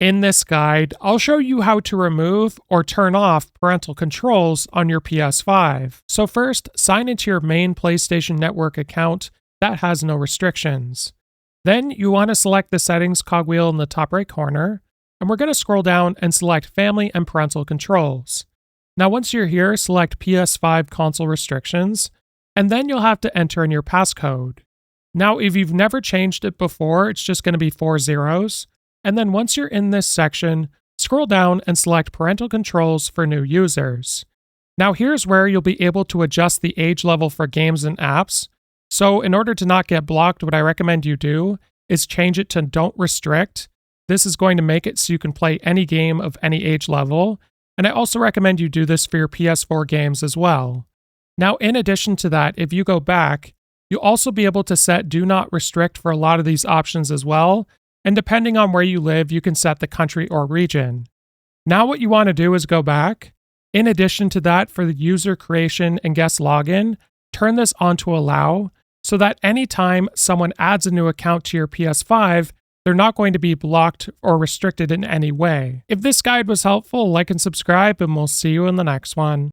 In this guide, I'll show you how to remove or turn off parental controls on your PS5. So first, sign into your main PlayStation Network account that has no restrictions. Then you want to select the settings cogwheel in the top right corner, and we're going to scroll down and select Family and Parental Controls. Now once you're here, select PS5 console restrictions, and then you'll have to enter in your passcode. Now if you've never changed it before, it's just going to be 4 zeros. And then once you're in this section, scroll down and select Parental Controls for new users. Now here's where you'll be able to adjust the age level for games and apps. So in order to not get blocked, what I recommend you do is change it to Don't Restrict. This is going to make it so you can play any game of any age level. And I also recommend you do this for your PS4 games as well. Now in addition to that, if you go back, you'll also be able to set Do Not Restrict for a lot of these options as well. And depending on where you live, you can set the country or region. Now what you want to do is go back. In addition to that, for the user creation and guest login, turn this on to allow so that anytime someone adds a new account to your PS5, they're not going to be blocked or restricted in any way. If this guide was helpful, like and subscribe, and we'll see you in the next one.